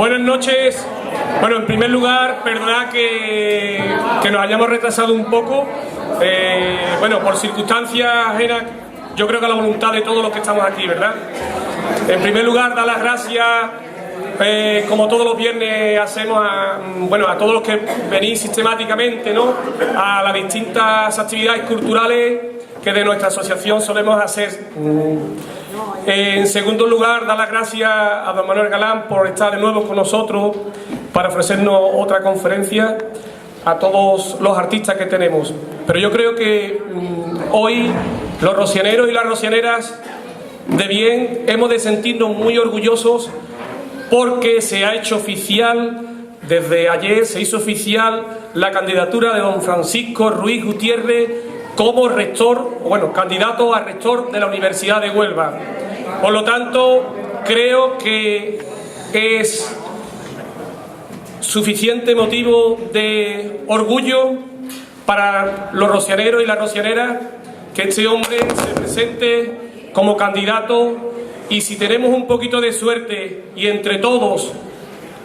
Buenas noches. Bueno, en primer lugar, perdonad que nos hayamos retrasado un poco. Bueno, por circunstancias ajenas, yo creo que a la voluntad de todos los que estamos aquí, ¿verdad? En primer lugar, dar las gracias, como todos los viernes hacemos, a todos los que venís sistemáticamente, ¿no?, a las distintas actividades culturales que de nuestra asociación solemos hacer. En segundo lugar, dar las gracias a don Manuel Galán por estar de nuevo con nosotros para ofrecernos otra conferencia, a todos los artistas que tenemos. Pero yo creo que hoy los rocianeros y las rocianeras de bien hemos de sentirnos muy orgullosos porque se ha hecho oficial, desde ayer se hizo oficial la candidatura de don Francisco Ruiz Gutiérrez como rector, candidato a rector de la Universidad de Huelva. Por lo tanto, creo que es suficiente motivo de orgullo para los rocianeros y las rocianeras que este hombre se presente como candidato, y si tenemos un poquito de suerte y entre todos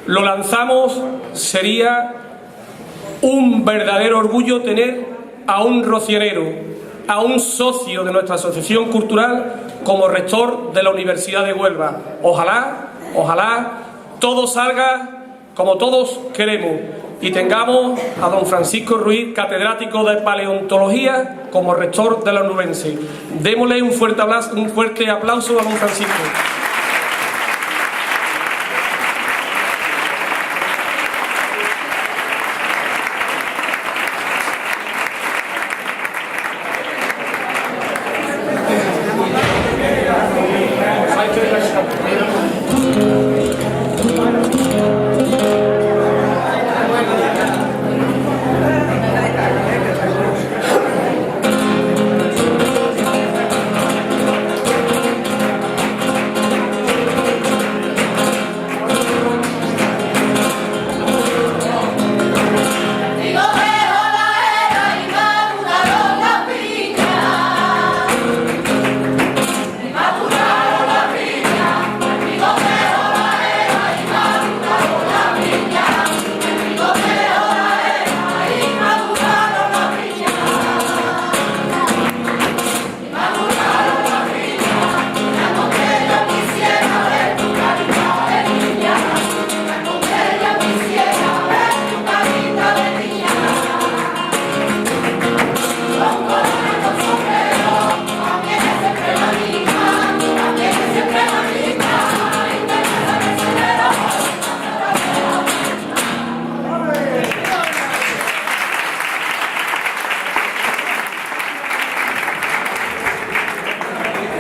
lo lanzamos, sería un verdadero orgullo tener a un rocianero, a un socio de nuestra asociación cultural como rector de la Universidad de Huelva. Ojalá todo salga como todos queremos y tengamos a don Francisco Ruiz, catedrático de paleontología, como rector de la Onubense. Démosle un fuerte aplauso a don Francisco.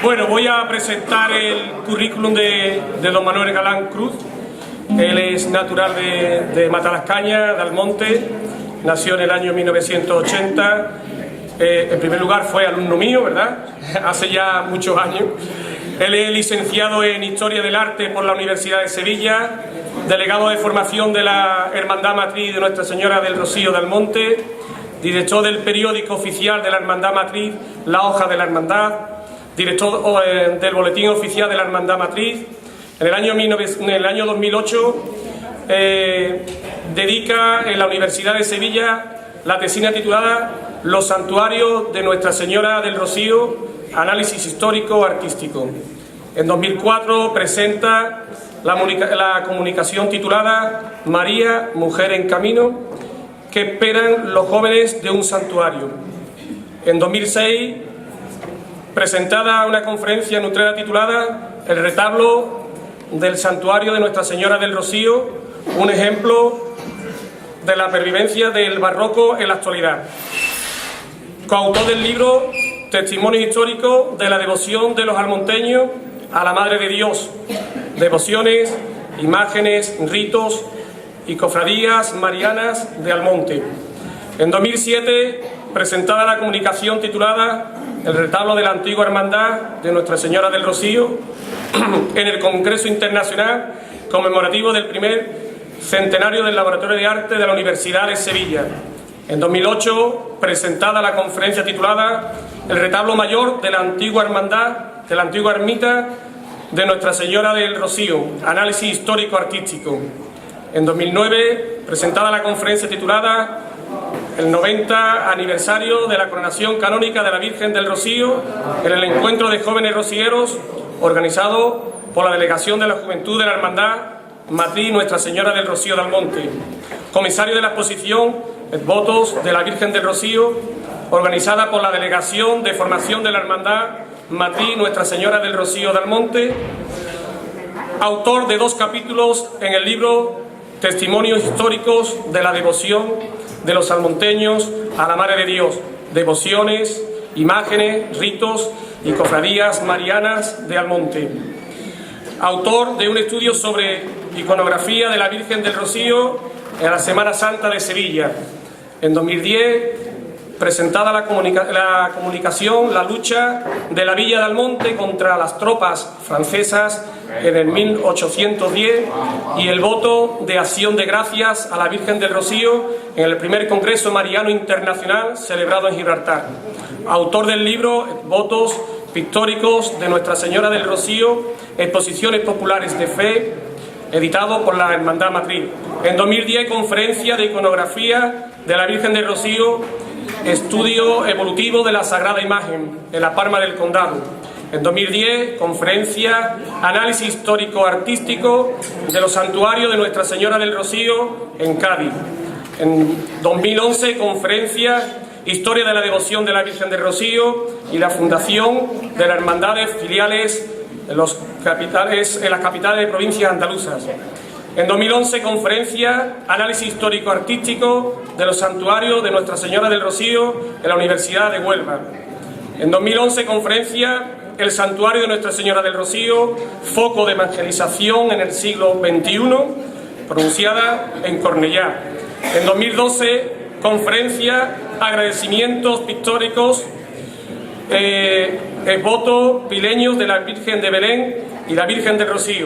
Bueno, voy a presentar el currículum de don Manuel Galán Cruz. Él es natural de Matalascaña, de Almonte, nació en el año 1980. En primer lugar fue alumno mío, ¿verdad?, hace ya muchos años. Él es licenciado en Historia del Arte por la Universidad de Sevilla, delegado de formación de la Hermandad Matriz de Nuestra Señora del Rocío de Almonte, director del periódico oficial de la Hermandad Matriz, La Hoja de la Hermandad, director del Boletín Oficial de la Hermandad Matriz. En el año 2008 dedica en la Universidad de Sevilla la tesina titulada Los santuarios de Nuestra Señora del Rocío, análisis histórico artístico. En 2004 presenta la comunicación titulada María, mujer en camino, que esperan los jóvenes de un santuario. En 2006 presentada una conferencia nutrera titulada El retablo del santuario de Nuestra Señora del Rocío, un ejemplo de la pervivencia del barroco en la actualidad. Coautor del libro Testimonio histórico de la devoción de los almonteños a la Madre de Dios, devociones, imágenes, ritos y cofradías marianas de Almonte. En 2007, presentada la comunicación titulada El retablo de la antigua hermandad de Nuestra Señora del Rocío en el Congreso Internacional conmemorativo del primer centenario del Laboratorio de Arte de la Universidad de Sevilla. En 2008, presentada la conferencia titulada El retablo mayor de la antigua hermandad, de la antigua ermita de Nuestra Señora del Rocío, análisis histórico-artístico. En 2009, presentada la conferencia titulada el 90 aniversario de la coronación canónica de la Virgen del Rocío en el encuentro de jóvenes rocieros organizado por la Delegación de la Juventud de la Hermandad Matriz Nuestra Señora del Rocío de Almonte. Comisario de la exposición Votos de la Virgen del Rocío, organizada por la Delegación de Formación de la Hermandad Matriz Nuestra Señora del Rocío de Almonte. Autor de 2 capítulos en el libro Testimonios históricos de la devoción de los almonteños a la Madre de Dios, devociones, imágenes, ritos y cofradías marianas de Almonte. Autor de un estudio sobre iconografía de la Virgen del Rocío en la Semana Santa de Sevilla. En 2010, presentada la comunicación La lucha de la Villa de Almonte contra las tropas francesas en el 1810 y el voto de acción de gracias a la Virgen del Rocío en el primer Congreso Mariano Internacional celebrado en Gibraltar. Autor del libro Votos pictóricos de Nuestra Señora del Rocío, exposiciones populares de fe, editado por la Hermandad Matriz. En 2010, conferencia de iconografía de la Virgen del Rocío, estudio evolutivo de la Sagrada Imagen en La Palma del Condado. En 2010, conferencia análisis histórico-artístico de los santuarios de Nuestra Señora del Rocío en Cádiz. En 2011, conferencia Historia de la devoción de la Virgen del Rocío y la fundación de las hermandades filiales en las capitales de provincias andaluzas. En 2011, conferencia Análisis histórico-artístico de los santuarios de Nuestra Señora del Rocío en la Universidad de Huelva. En 2011, conferencia El santuario de Nuestra Señora del Rocío, foco de evangelización en el siglo XXI, pronunciada en Cornellá. En 2012, conferencia Agradecimientos pictóricos, votos pileños de la Virgen de Belén y la Virgen del Rocío.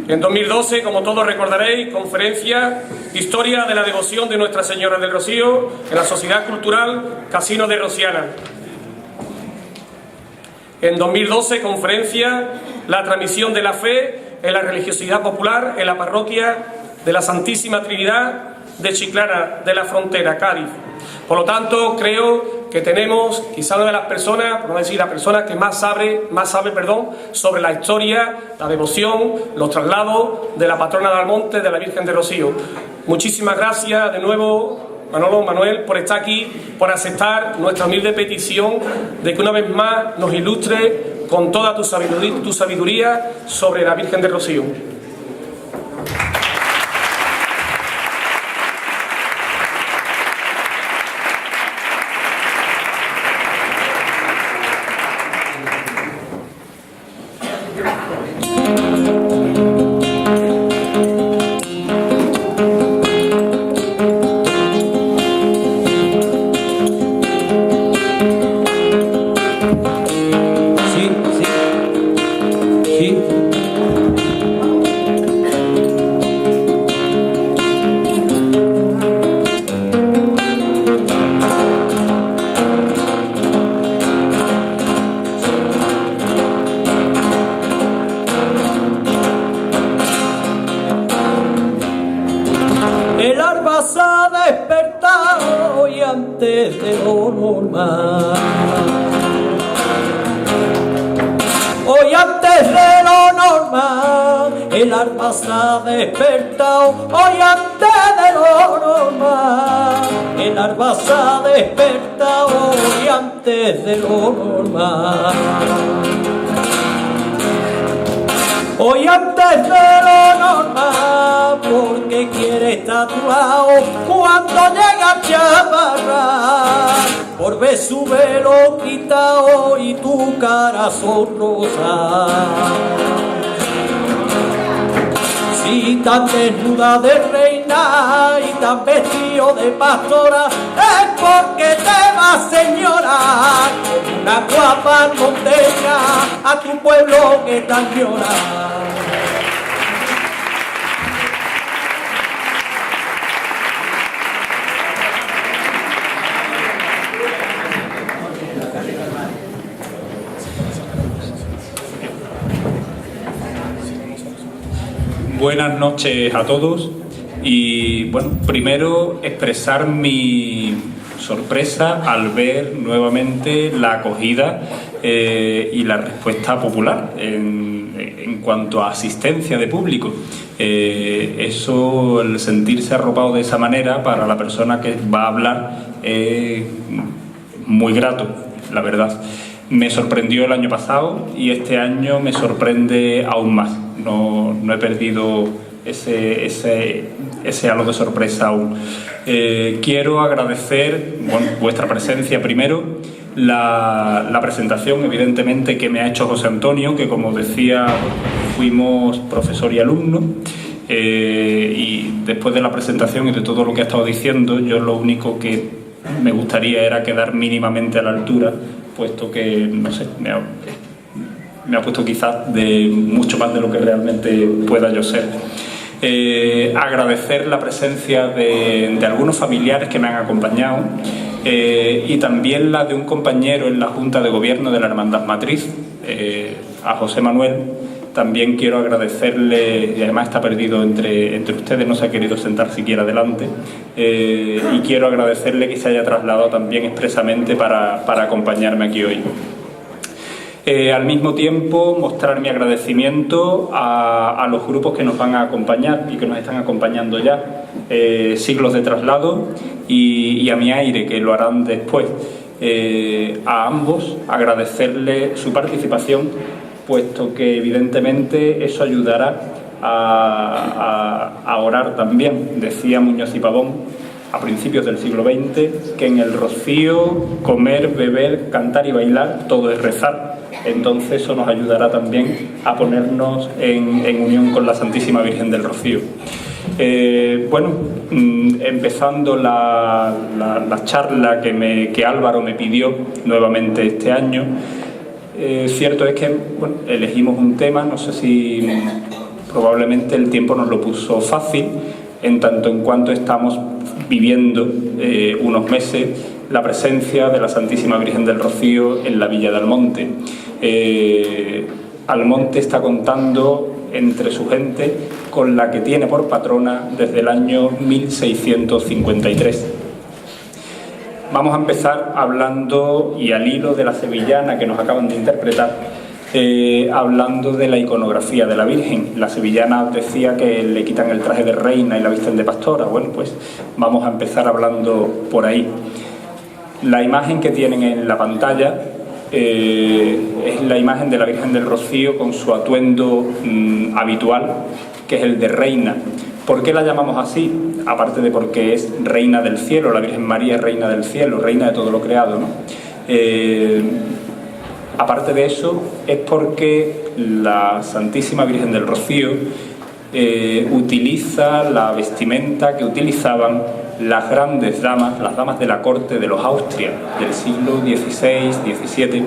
En 2012, como todos recordaréis, conferencia Historia de la devoción de Nuestra Señora del Rocío en la Sociedad Cultural Casino de Rociana. En 2012, conferencia La transmisión de la fe en la religiosidad popular en la parroquia de la Santísima Trinidad de Chiclana de la Frontera, Cádiz. Por lo tanto, creo que tenemos quizá una de las personas, por no decir la persona que más sabe sobre la historia, la devoción, los traslados de la patrona de Almonte, de la Virgen de Rocío. Muchísimas gracias de nuevo, Manuel, por estar aquí, por aceptar nuestra humilde petición de que una vez más nos ilustre con toda tu sabiduría sobre la Virgen de Rocío. Hoy antes de lo normal, el alma se ha despertado. Hoy antes de lo normal, el alma se ha despertado. Hoy antes de lo normal. Hoy antes de lo normal, porque quiere estar a tu lado cuando llega a chaparrar, por ver su velo quitado y tu cara sonrosa. Si tan desnuda de reina y tan vestido de pastora, es porque te vas, señora, con una guapa almonteña a tu pueblo que tan llora. Buenas noches a todos y bueno, primero expresar mi sorpresa al ver nuevamente la acogida y la respuesta popular en cuanto a asistencia de público. Eso, el sentirse arropado de esa manera para la persona que va a hablar es muy grato, la verdad. Me sorprendió el año pasado y este año me sorprende aún más. No he perdido ese halo de sorpresa aún. Quiero agradecer vuestra presencia primero, la presentación evidentemente que me ha hecho José Antonio, que como decía fuimos profesor y alumno, y después de la presentación y de todo lo que ha estado diciendo, yo lo único que me gustaría era quedar mínimamente a la altura, puesto que, no sé, me ha puesto quizás de mucho más de lo que realmente pueda yo ser. Agradecer la presencia de algunos familiares que me han acompañado y también la de un compañero en la Junta de Gobierno de la Hermandad Matriz, a José Manuel. También quiero agradecerle, y además está perdido entre ustedes, no se ha querido sentar siquiera adelante, y quiero agradecerle que se haya trasladado también expresamente para acompañarme aquí hoy. Al mismo tiempo, mostrar mi agradecimiento a los grupos que nos van a acompañar y que nos están acompañando ya, Siglos de Traslado y a Mi Aire, que lo harán después. A ambos agradecerle su participación, puesto que evidentemente eso ayudará a orar también. Decía Muñoz y Pavón a principios del siglo XX que en el rocío comer, beber, cantar y bailar todo es rezar. Entonces eso nos ayudará también a ponernos en unión con la Santísima Virgen del Rocío. Empezando la charla que Álvaro me pidió nuevamente este año, cierto es que elegimos un tema, no sé si probablemente el tiempo nos lo puso fácil, en tanto en cuanto estamos viviendo unos meses la presencia de la Santísima Virgen del Rocío en la Villa de Almonte. Almonte está contando entre su gente con la que tiene por patrona desde el año 1653. Vamos a empezar hablando, y al hilo de la sevillana que nos acaban de interpretar, hablando de la iconografía de la Virgen. La sevillana decía que le quitan el traje de reina y la visten de pastora. Bueno, pues vamos a empezar hablando por ahí. La imagen que tienen en la pantalla es la imagen de la Virgen del Rocío con su atuendo habitual, que es el de reina. ¿Por qué la llamamos así? Aparte de porque es reina del cielo, la Virgen María es reina del cielo, reina de todo lo creado, ¿no? Aparte de eso, es porque la Santísima Virgen del Rocío utiliza la vestimenta que utilizaban las grandes damas, las damas de la corte de los Austria del siglo XVI, XVII.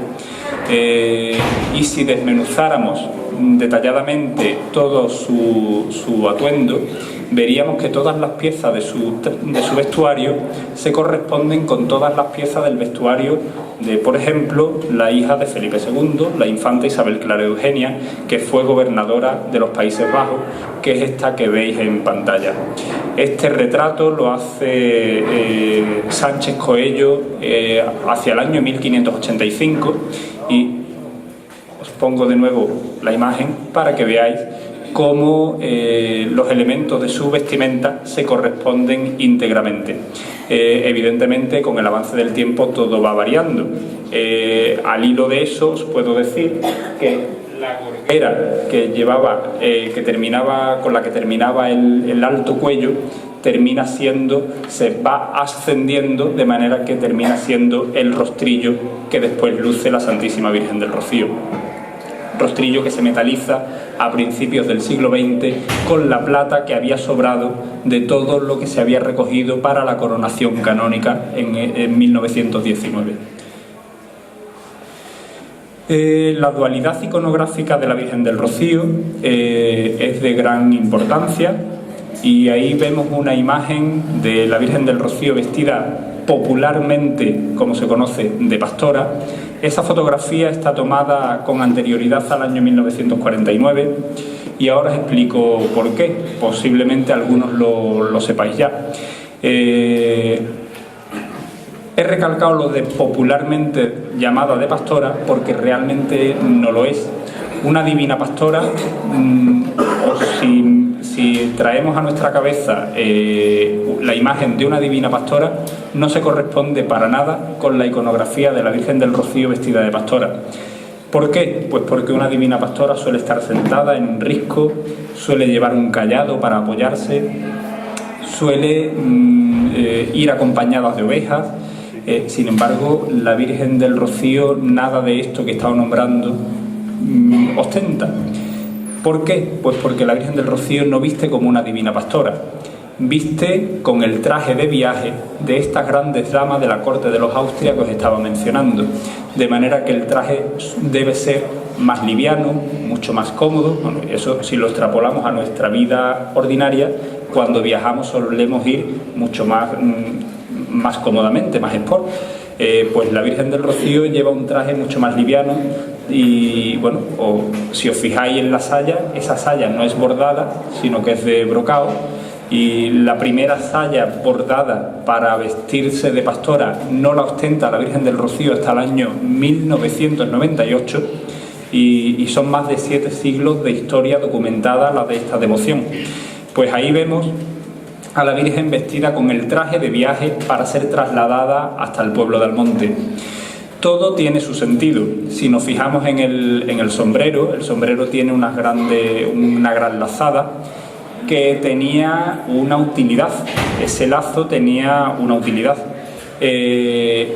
Y si desmenuzáramos detalladamente todo su atuendo, veríamos que todas las piezas de su vestuario se corresponden con todas las piezas del vestuario de, por ejemplo, la hija de Felipe II, la infanta Isabel Clara Eugenia, que fue gobernadora de los Países Bajos, que es esta que veis en pantalla. Este retrato lo hace Sánchez Coello hacia el año 1585 y os pongo de nuevo la imagen para que veáis cómo los elementos de su vestimenta se corresponden íntegramente. Evidentemente, con el avance del tiempo todo va variando. Al hilo de eso os puedo decir que la gorguera que llevaba, con la que terminaba el alto cuello, se va ascendiendo de manera que termina siendo el rostrillo que después luce la Santísima Virgen del Rocío. Rostrillo que se metaliza a principios del siglo XX con la plata que había sobrado de todo lo que se había recogido para la coronación canónica en 1919. La dualidad iconográfica de la Virgen del Rocío es de gran importancia, y ahí vemos una imagen de la Virgen del Rocío vestida popularmente, como se conoce, de pastora. Esa fotografía está tomada con anterioridad al año 1949 y ahora os explico por qué. Posiblemente algunos lo sepáis ya. He recalcado lo de popularmente llamada de pastora porque realmente no lo es. Una divina pastora, o si traemos a nuestra cabeza la imagen de una divina pastora, no se corresponde para nada con la iconografía de la Virgen del Rocío vestida de pastora. ¿Por qué? Pues porque una divina pastora suele estar sentada en un risco, suele llevar un cayado para apoyarse, suele ir acompañada de ovejas. Sin embargo, la Virgen del Rocío nada de esto que he estado nombrando ostenta. ¿Por qué? Pues porque la Virgen del Rocío no viste como una divina pastora, viste con el traje de viaje de estas grandes damas de la corte de los Austria que os estaba mencionando, de manera que el traje debe ser más liviano, mucho más cómodo. Bueno, eso si lo extrapolamos a nuestra vida ordinaria, cuando viajamos solemos ir mucho más cómodamente, más sport. Pues la Virgen del Rocío lleva un traje mucho más liviano y bueno, si os fijáis en la saya, esa saya no es bordada, sino que es de brocado, y la primera saya bordada para vestirse de pastora no la ostenta la Virgen del Rocío hasta el año 1998 y son más de 7 siglos de historia documentada la de esta devoción. Pues ahí vemos a la Virgen vestida con el traje de viaje para ser trasladada hasta el pueblo de Almonte. Todo tiene su sentido. Si nos fijamos en el sombrero tiene una gran lazada que tenía una utilidad. Ese lazo tenía una utilidad.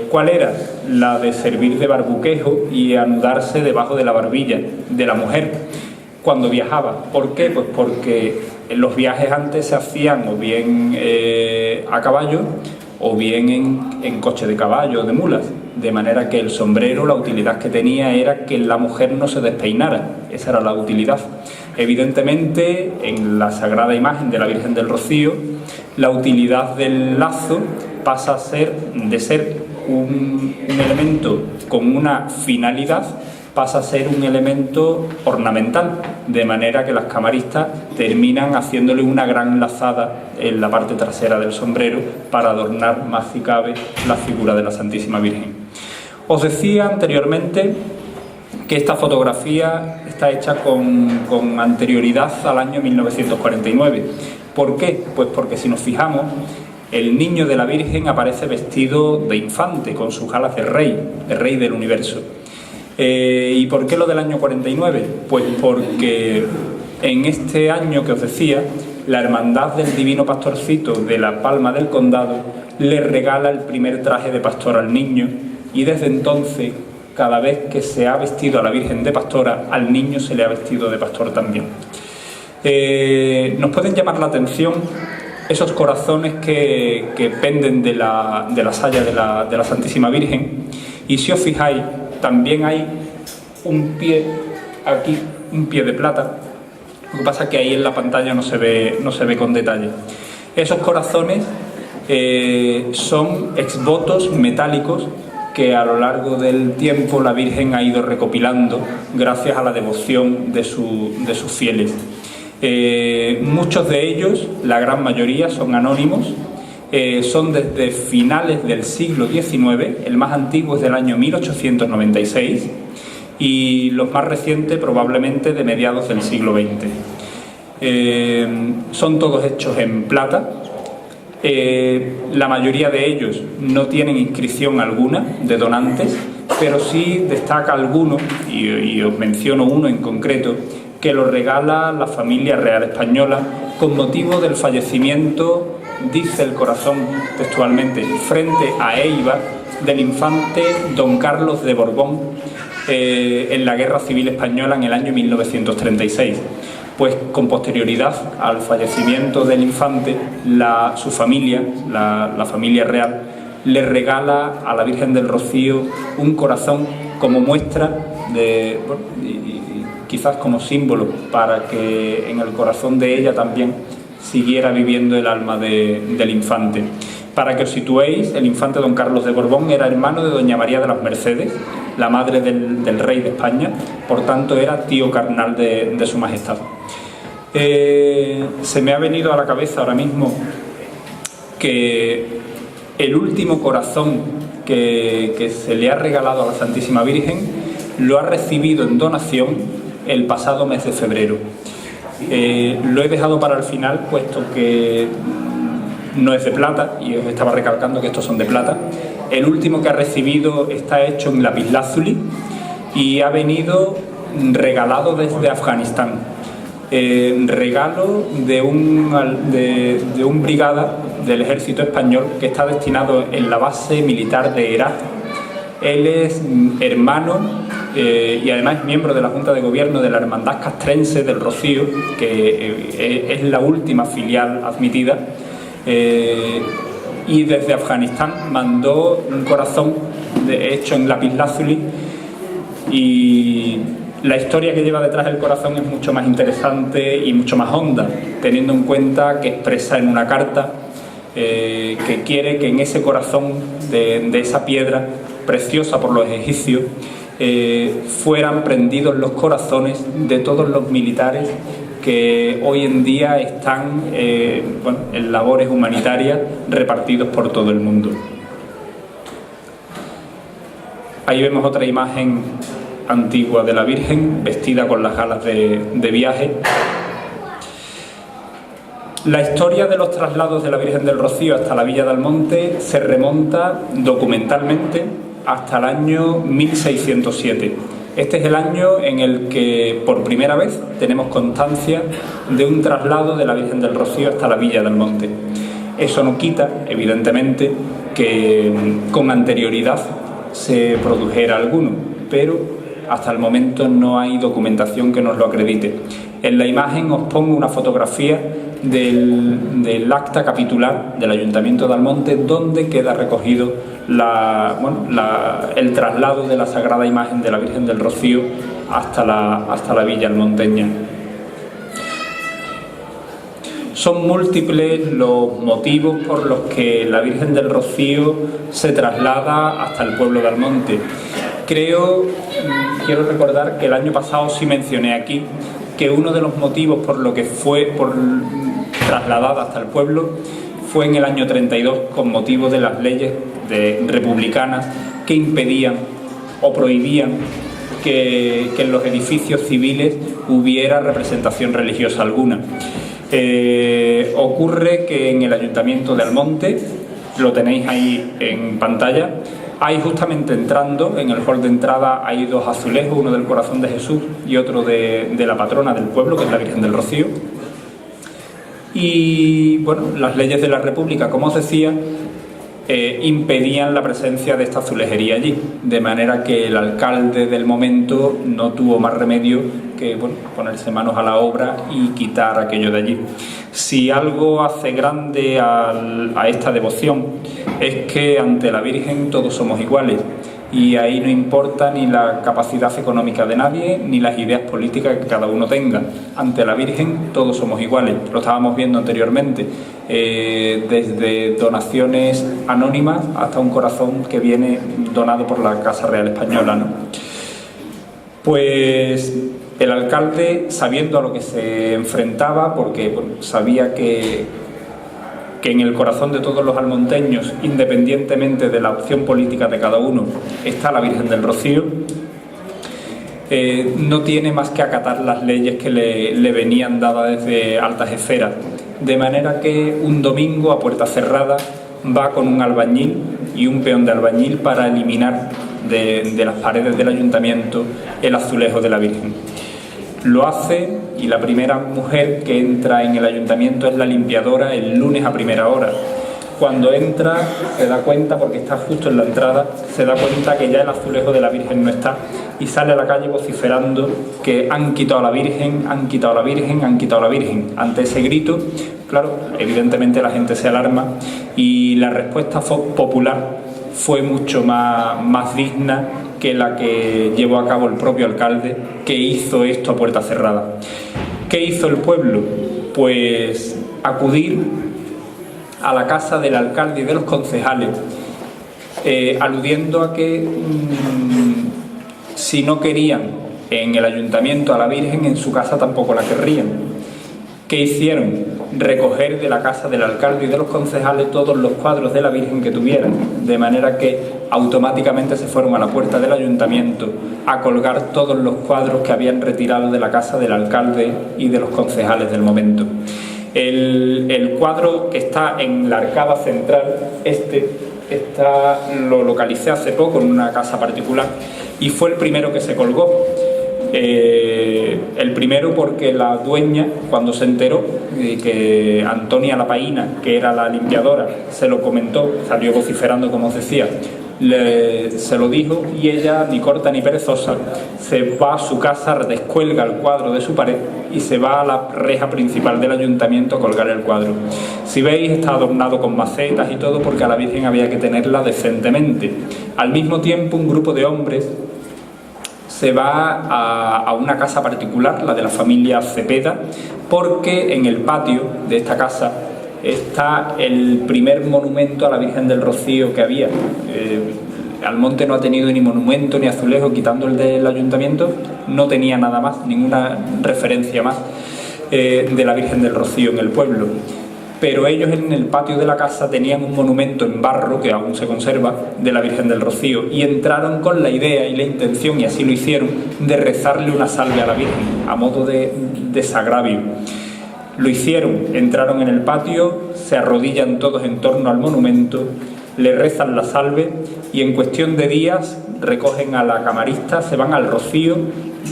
¿Cuál era? La de servir de barbuquejo y anudarse debajo de la barbilla de la mujer cuando viajaba. ¿Por qué? Pues porque los viajes antes se hacían o bien a caballo o bien en coche de caballo o de mulas, de manera que el sombrero, la utilidad que tenía era que la mujer no se despeinara. Esa era la utilidad. Evidentemente, en la sagrada imagen de la Virgen del Rocío, la utilidad del lazo pasa a ser, de ser un elemento con una finalidad, pasa a ser un elemento ornamental, de manera que las camaristas terminan haciéndole una gran lazada en la parte trasera del sombrero para adornar más si cabe la figura de la Santísima Virgen. Os decía anteriormente que esta fotografía está hecha con anterioridad al año 1949. ¿Por qué? Pues porque si nos fijamos, el niño de la Virgen aparece vestido de infante, con sus alas de rey del universo. ¿Y por qué lo del año 49? Pues porque en este año que os decía, la Hermandad del Divino Pastorcito de la Palma del Condado le regala el primer traje de pastor al niño, y desde entonces, cada vez que se ha vestido a la Virgen de pastora, al niño se le ha vestido de pastor también. Nos pueden llamar la atención esos corazones que penden de la saya de la Santísima Virgen, y si os fijáis, también hay un pie aquí, un pie de plata. Lo que pasa es que ahí en la pantalla no se ve con detalle. Esos corazones son exvotos metálicos que a lo largo del tiempo la Virgen ha ido recopilando gracias a la devoción de sus fieles. Muchos de ellos, la gran mayoría, son anónimos. Son desde finales del siglo XIX, el más antiguo es del año 1896 y los más recientes probablemente de mediados del siglo XX. Son todos hechos en plata. La mayoría de ellos no tienen inscripción alguna de donantes, pero sí destaca alguno, y os menciono uno en concreto, que lo regala la familia real española con motivo del fallecimiento, dice el corazón textualmente, frente a Eibar, del infante don Carlos de Borbón en la Guerra Civil Española en el año 1936. Pues con posterioridad al fallecimiento del infante, su familia, la familia real, le regala a la Virgen del Rocío un corazón como muestra de, y quizás como símbolo para que en el corazón de ella también siguiera viviendo el alma del infante. Para que os situéis, el infante don Carlos de Borbón era hermano de doña María de las Mercedes, la madre del rey de España, por tanto era tío carnal de su majestad. Se me ha venido a la cabeza ahora mismo que el último corazón que se le ha regalado a la Santísima Virgen lo ha recibido en donación el pasado mes de febrero. Lo he dejado para el final, puesto que no es de plata, y os estaba recalcando que estos son de plata. El último que ha recibido está hecho en lapislázuli y ha venido regalado desde Afganistán. Regalo de un brigada del ejército español que está destinado en la base militar de Herat. Él es hermano y además miembro de la Junta de Gobierno de la Hermandad Castrense del Rocío, que es la última filial admitida, y desde Afganistán mandó un corazón hecho en lapislázuli, y la historia que lleva detrás del corazón es mucho más interesante y mucho más honda, teniendo en cuenta que expresa en una carta que quiere que en ese corazón de esa piedra preciosa por los egipcios fueran prendidos los corazones de todos los militares que hoy en día están en labores humanitarias repartidos por todo el mundo. Ahí vemos otra imagen antigua de la Virgen, vestida con las galas de viaje. La historia de los traslados de la Virgen del Rocío hasta la Villa de Almonte se remonta documentalmente hasta el año 1607. Este es el año en el que por primera vez tenemos constancia de un traslado de la Virgen del Rocío hasta la Villa de Almonte. Eso no quita, evidentemente, que con anterioridad se produjera alguno, pero hasta el momento no hay documentación que nos lo acredite. En la imagen os pongo una fotografía del acta capitular del Ayuntamiento de Almonte, donde queda recogido el traslado de la sagrada imagen de la Virgen del Rocío hasta la villa almonteña. Son múltiples los motivos por los que la Virgen del Rocío se traslada hasta el pueblo de Almonte. Quiero recordar que el año pasado sí mencioné aquí que uno de los motivos por lo que fue trasladada hasta el pueblo fue en el año 32 con motivo de las leyes republicanas que impedían o prohibían que en los edificios civiles hubiera representación religiosa alguna. Ocurre que en el Ayuntamiento de Almonte, lo tenéis ahí en pantalla, hay justamente entrando, en el hall de entrada hay dos azulejos, uno del Corazón de Jesús y otro de la patrona del pueblo, que es la Virgen del Rocío. Y bueno, las leyes de la República, como os decía, impedían la presencia de esta azulejería allí, de manera que el alcalde del momento no tuvo más remedio que ponerse manos a la obra y quitar aquello de allí. Si algo hace grande a esta devoción es que ante la Virgen todos somos iguales, y ahí no importa ni la capacidad económica de nadie ni las ideas políticas que cada uno tenga. Ante la Virgen todos somos iguales, lo estábamos viendo anteriormente, desde donaciones anónimas hasta un corazón que viene donado por la Casa Real Española, ¿no? Pues el alcalde, sabiendo a lo que se enfrentaba, porque sabía que en el corazón de todos los almonteños, independientemente de la opción política de cada uno, está la Virgen del Rocío, no tiene más que acatar las leyes que le venían dadas desde altas esferas. De manera que un domingo a puerta cerrada va con un albañil y un peón de albañil para eliminar de las paredes del ayuntamiento el azulejo de la Virgen. Lo hace, y la primera mujer que entra en el ayuntamiento es la limpiadora el lunes a primera hora. Cuando entra se da cuenta, porque está justo en la entrada, se da cuenta que ya el azulejo de la Virgen no está, y sale a la calle vociferando que han quitado a la Virgen, han quitado a la Virgen, han quitado a la Virgen. Ante ese grito, claro, evidentemente la gente se alarma, y la respuesta popular fue mucho más digna que la que llevó a cabo el propio alcalde, que hizo esto a puerta cerrada. ¿Qué hizo el pueblo? Pues acudir a la casa del alcalde y de los concejales, aludiendo a que si no querían en el ayuntamiento a la Virgen, en su casa tampoco la querrían. ¿Qué hicieron? Recoger de la casa del alcalde y de los concejales todos los cuadros de la Virgen que tuvieran, de manera que automáticamente se fueron a la puerta del ayuntamiento a colgar todos los cuadros que habían retirado de la casa del alcalde y de los concejales del momento. El cuadro que está en la arcada central, lo localicé hace poco en una casa particular y fue el primero que se colgó. El primero porque la dueña, cuando se enteró que Antonia la Paína, que era la limpiadora, se lo comentó, salió vociferando como os decía, se lo dijo, y ella, ni corta ni perezosa, se va a su casa, descuelga el cuadro de su pared y se va a la reja principal del ayuntamiento a colgar el cuadro. Si veis, está adornado con macetas y todo, porque a la Virgen había que tenerla decentemente. Al mismo tiempo, un grupo de hombres se va a una casa particular, la de la familia Cepeda, porque en el patio de esta casa está el primer monumento a la Virgen del Rocío que había. Almonte no ha tenido ni monumento ni azulejo, quitando el del ayuntamiento, no tenía nada más, ninguna referencia más de la Virgen del Rocío en el pueblo. Pero ellos en el patio de la casa tenían un monumento en barro, que aún se conserva, de la Virgen del Rocío, y entraron con la idea y la intención, y así lo hicieron, de rezarle una salve a la Virgen, a modo de desagravio. Lo hicieron, entraron en el patio, se arrodillan todos en torno al monumento, le rezan la salve, y en cuestión de días recogen a la camarista, se van al Rocío,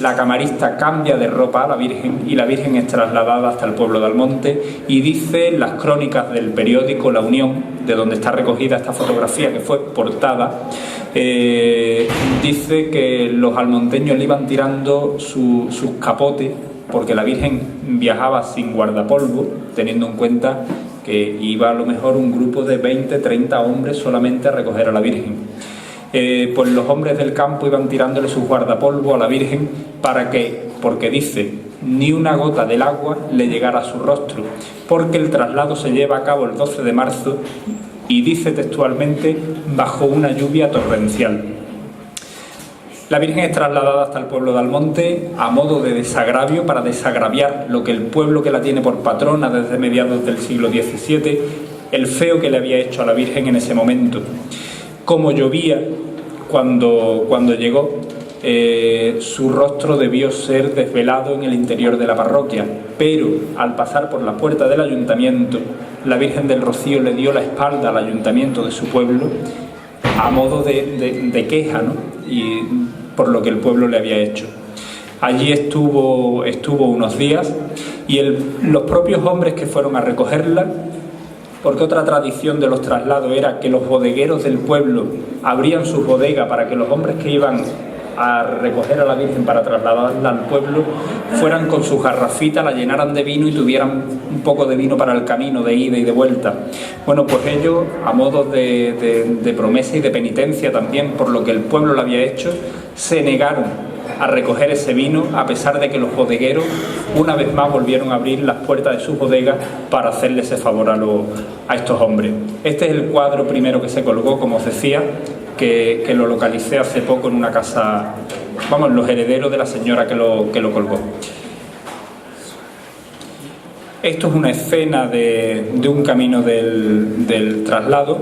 la camarista cambia de ropa a la Virgen y la Virgen es trasladada hasta el pueblo de Almonte, y dice las crónicas del periódico La Unión, de donde está recogida esta fotografía que fue portada, dice que los almonteños le iban tirando sus capotes porque la Virgen viajaba sin guardapolvo, teniendo en cuenta que iba a lo mejor un grupo de 20, 30 hombres solamente a recoger a la Virgen. Pues los hombres del campo iban tirándole sus guardapolvo a la Virgen porque dice, ni una gota del agua le llegara a su rostro, porque el traslado se lleva a cabo el 12 de marzo y dice textualmente, bajo una lluvia torrencial. La Virgen es trasladada hasta el pueblo de Almonte a modo de desagravio, para desagraviar lo que el pueblo que la tiene por patrona desde mediados del siglo XVII, el feo que le había hecho a la Virgen en ese momento. Como llovía cuando llegó, su rostro debió ser desvelado en el interior de la parroquia, pero al pasar por la puerta del ayuntamiento, la Virgen del Rocío le dio la espalda al ayuntamiento de su pueblo a modo de queja, ¿no? Y por lo que el pueblo le había hecho. Allí estuvo unos días y los propios hombres que fueron a recogerla, porque otra tradición de los traslados era que los bodegueros del pueblo abrían sus bodegas para que los hombres que iban a recoger a la Virgen para trasladarla al pueblo fueran con sus garrafitas, la llenaran de vino y tuvieran un poco de vino para el camino de ida y de vuelta. Bueno, pues ellos, a modo de promesa y de penitencia también por lo que el pueblo le había hecho, se negaron a recoger ese vino, a pesar de que los bodegueros una vez más volvieron a abrir las puertas de sus bodegas para hacerle ese favor a estos hombres. Este es el cuadro primero que se colgó, como os decía, que lo localicé hace poco en una casa, los herederos de la señora que lo colgó. Esto es una escena de un camino del traslado,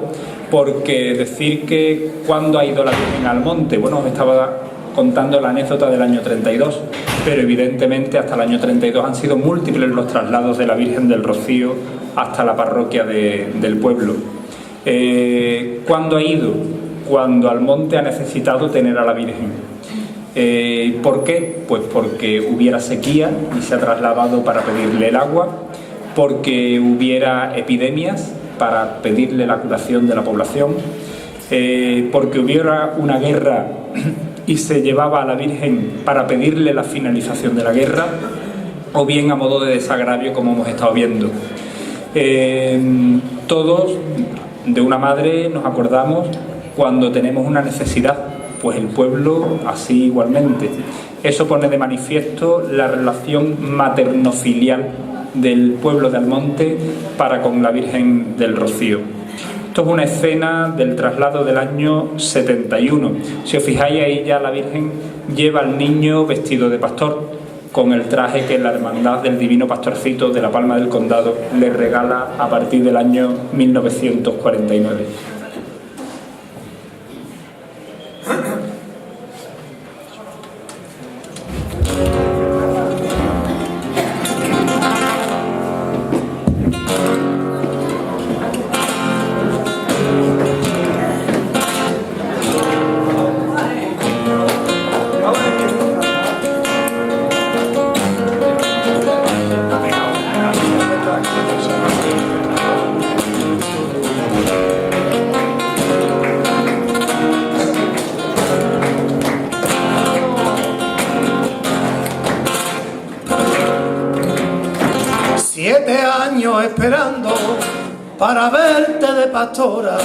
porque decir que cuando ha ido la Virgen al monte, os estaba contando la anécdota del año 32, pero evidentemente hasta el año 32 han sido múltiples los traslados de la Virgen del Rocío hasta la parroquia del pueblo. ¿Cuándo ha ido? Cuando Almonte ha necesitado tener a la Virgen. ¿Por qué? Pues porque hubiera sequía y se ha trasladado para pedirle el agua, porque hubiera epidemias para pedirle la curación de la población, porque hubiera una guerra y se llevaba a la Virgen para pedirle la finalización de la guerra, o bien a modo de desagravio, como hemos estado viendo. Todos, de una madre, nos acordamos cuando tenemos una necesidad, pues el pueblo así igualmente. Eso pone de manifiesto la relación materno-filial del pueblo de Almonte para con la Virgen del Rocío. Esto es una escena del traslado del año 71. Si os fijáis, ahí ya la Virgen lleva al niño vestido de pastor, con el traje que la Hermandad del Divino Pastorcito de la Palma del Condado le regala a partir del año 1949. Esperando para verte de pastora,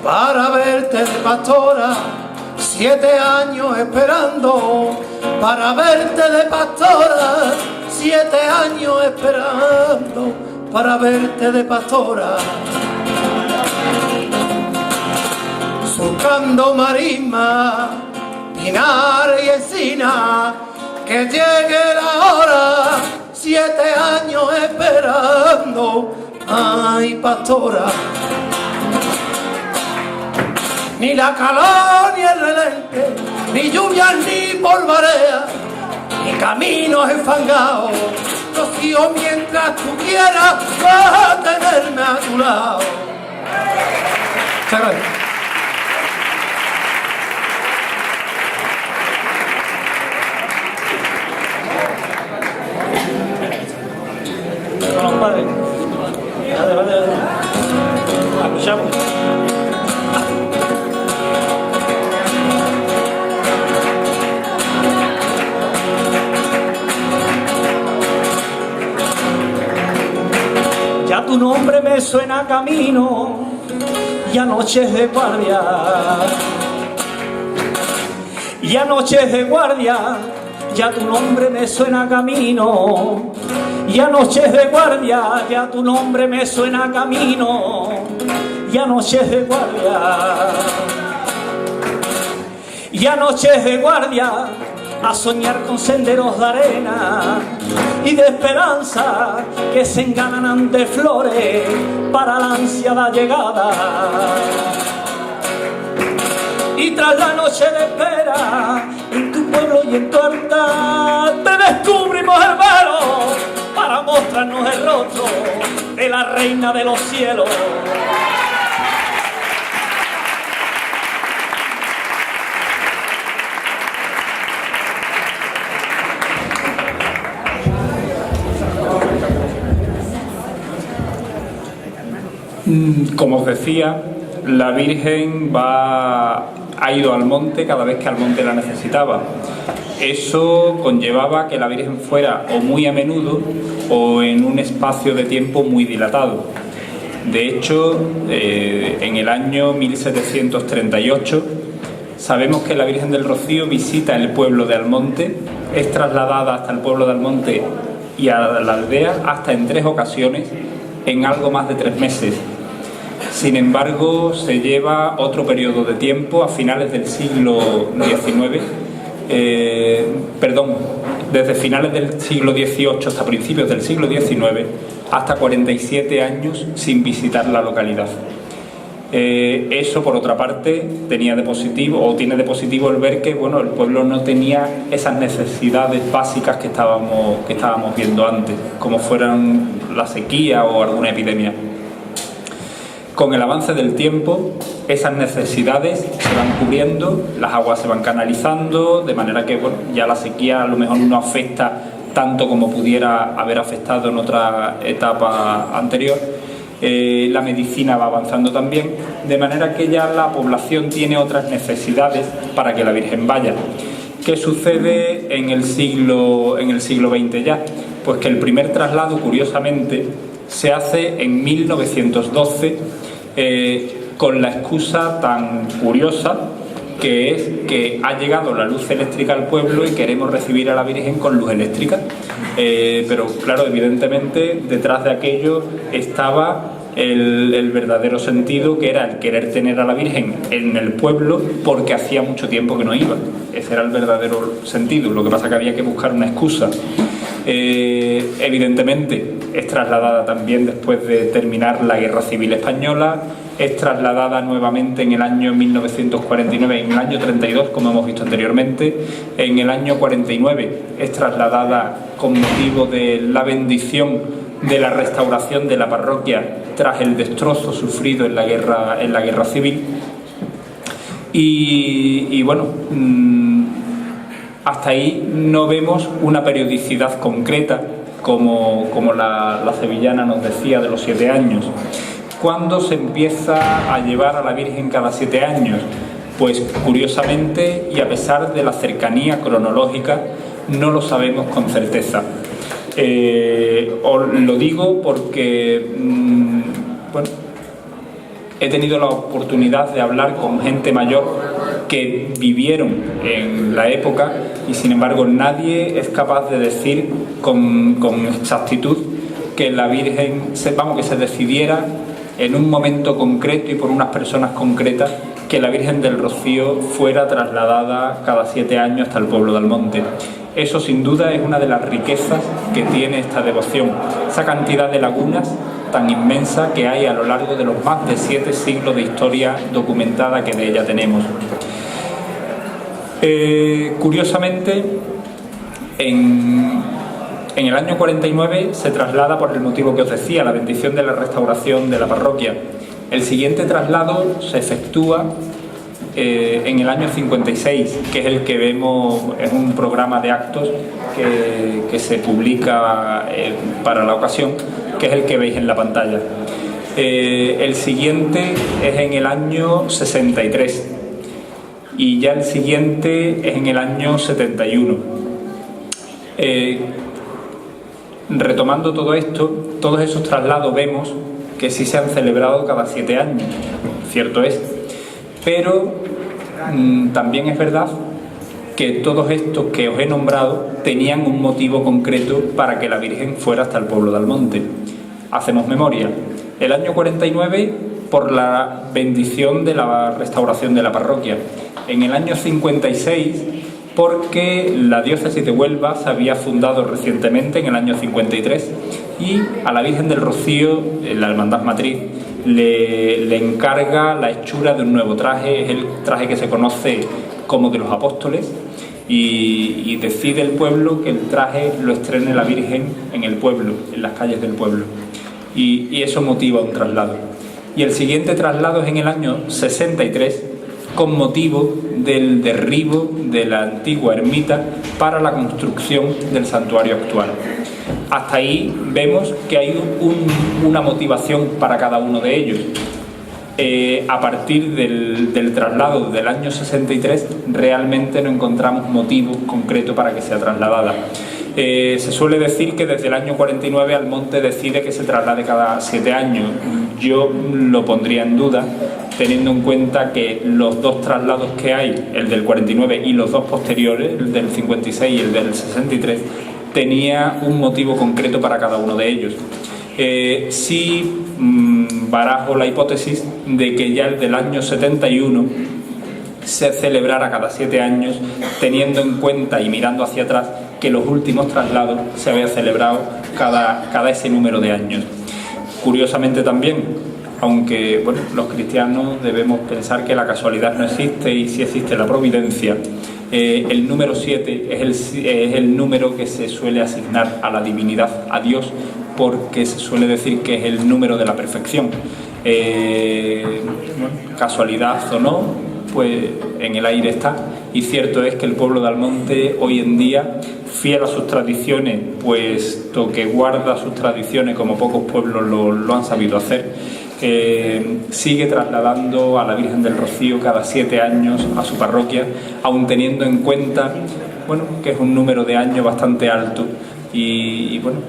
para verte de pastora, 7 años esperando para verte de pastora, 7 años esperando para verte de pastora, surcando marisma, pinar y encina, que llegue la hora, 7 años esperando, ay pastora. Ni la calor ni el relente, ni lluvia ni polvarea, ni caminos enfangados, Rocío, mientras tú quieras vas a tenerme a tu lado. Muchas gracias. Compadre, adelante. Escuchamos. Ya tu nombre me suena a camino y a noches de guardia, y a noches de guardia. Ya tu nombre me suena a camino y a noches de guardia, ya tu nombre me suena a camino y a noches de guardia, y a noches de guardia, a soñar con senderos de arena y de esperanza que se enganan de flores para la ansiada llegada. Y tras la noche de espera, en tu pueblo y en tu altar, te descubrimos el velo para mostrarnos el rostro de la reina de los cielos. Como os decía, la Virgen ha ido al monte cada vez que al monte la necesitaba. Eso conllevaba que la Virgen fuera o muy a menudo o en un espacio de tiempo muy dilatado. De hecho, en el año 1738 sabemos que la Virgen del Rocío visita el pueblo de Almonte, es trasladada hasta el pueblo de Almonte y a la aldea hasta en 3 ocasiones en algo más de 3 meses. Sin embargo, se lleva otro periodo de tiempo a finales del siglo XIX, desde finales del siglo XVIII hasta principios del siglo XIX, hasta 47 años sin visitar la localidad. Eso, por otra parte, tiene de positivo el ver que el pueblo no tenía esas necesidades básicas que estábamos viendo antes, como fueran la sequía o alguna epidemia. Con el avance del tiempo, esas necesidades se van cubriendo, las aguas se van canalizando, de manera que ya la sequía a lo mejor no afecta tanto como pudiera haber afectado en otra etapa anterior. La medicina va avanzando también, de manera que ya la población tiene otras necesidades para que la Virgen vaya. ¿Qué sucede en el siglo XX ya? Pues que el primer traslado, curiosamente, se hace en 1912 con la excusa tan curiosa que es que ha llegado la luz eléctrica al pueblo y queremos recibir a la Virgen con luz eléctrica. Pero claro, evidentemente detrás de aquello estaba el verdadero sentido, que era el querer tener a la Virgen en el pueblo porque hacía mucho tiempo que no iba. Ese era el verdadero sentido. Lo que pasa es que había que buscar una excusa. Evidentemente es trasladada también después de terminar la Guerra Civil Española, es trasladada nuevamente en el año 1949, en el año 32, como hemos visto anteriormente. En el año 49 es trasladada con motivo de la bendición de la restauración de la parroquia tras el destrozo sufrido en la guerra civil. Y bueno, hasta ahí no vemos una periodicidad concreta como la sevillana nos decía de los 7 años. ¿Cuándo se empieza a llevar a la Virgen cada 7 años? Pues curiosamente, y a pesar de la cercanía cronológica, no lo sabemos con certeza. Os lo digo porque bueno, he tenido la oportunidad de hablar con gente mayor que vivieron en la época y sin embargo nadie es capaz de decir con exactitud que la Virgen que se decidiera en un momento concreto y por unas personas concretas que la Virgen del Rocío fuera trasladada cada 7 años hasta el pueblo de Almonte. Eso sin duda es una de las riquezas que tiene esta devoción, esa cantidad de lagunas tan inmensa que hay a lo largo de los más de 7 siglos de historia documentada que de ella tenemos. Curiosamente, en el año 49 se traslada por el motivo que os decía, la bendición de la restauración de la parroquia. El siguiente traslado se efectúa en el año 56, que es el que vemos, es un programa de actos que se publica para la ocasión, que es el que veis en la pantalla. El siguiente es en el año 63 y ya el siguiente es en el año 71. Retomando todo esto, todos esos traslados vemos que sí se han celebrado cada 7 años, cierto es, pero también es verdad que todos estos que os he nombrado tenían un motivo concreto para que la Virgen fuera hasta el pueblo de Almonte. Hacemos memoria. El año 49 por la bendición de la restauración de la parroquia. En el año 56 porque la diócesis de Huelva se había fundado recientemente en el año 53 y a la Virgen del Rocío, la Hermandad Matriz, le encarga la hechura de un nuevo traje, es el traje que se conoce como de los apóstoles, y decide el pueblo que el traje lo estrene la Virgen en el pueblo, en las calles del pueblo, y eso motiva un traslado. Y el siguiente traslado es en el año 63 con motivo del derribo de la antigua ermita para la construcción del santuario actual. Hasta ahí vemos que hay una motivación para cada uno de ellos. A partir del traslado del año 63 realmente no encontramos motivo concreto para que sea trasladada. Se suele decir que desde el año 49 Almonte decide que se traslade cada 7 años. Yo lo pondría en duda, teniendo en cuenta que los 2 traslados que hay, el del 49 y los 2 posteriores, el del 56 y el del 63, tenía un motivo concreto para cada uno de ellos. Sí barajo la hipótesis de que ya el del año 71 se celebrara cada 7 años, teniendo en cuenta y mirando hacia atrás que los últimos traslados se habían celebrado cada ese número de años. Curiosamente también, aunque bueno, los cristianos debemos pensar que la casualidad no existe y sí existe la providencia, el número 7 es el número que se suele asignar a la divinidad, a Dios, porque se suele decir que es el número de la perfección. Bueno, casualidad o no, pues en el aire está, y cierto es que el pueblo de Almonte hoy en día, fiel a sus tradiciones, puesto que guarda sus tradiciones como pocos pueblos lo han sabido hacer, sigue trasladando a la Virgen del Rocío cada 7 años a su parroquia, aun teniendo en cuenta, bueno, que es un número de años bastante alto y bueno,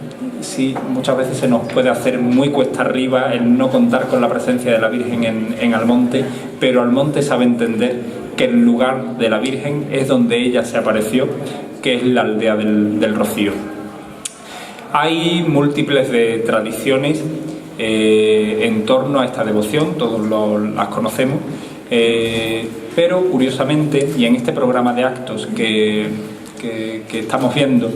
sí, muchas veces se nos puede hacer muy cuesta arriba el no contar con la presencia de la Virgen en Almonte, pero Almonte sabe entender que el lugar de la Virgen es donde ella se apareció, que es la aldea del Rocío. Hay múltiples de tradiciones en torno a esta devoción, todos las conocemos, pero curiosamente, y en este programa de actos que estamos viendo,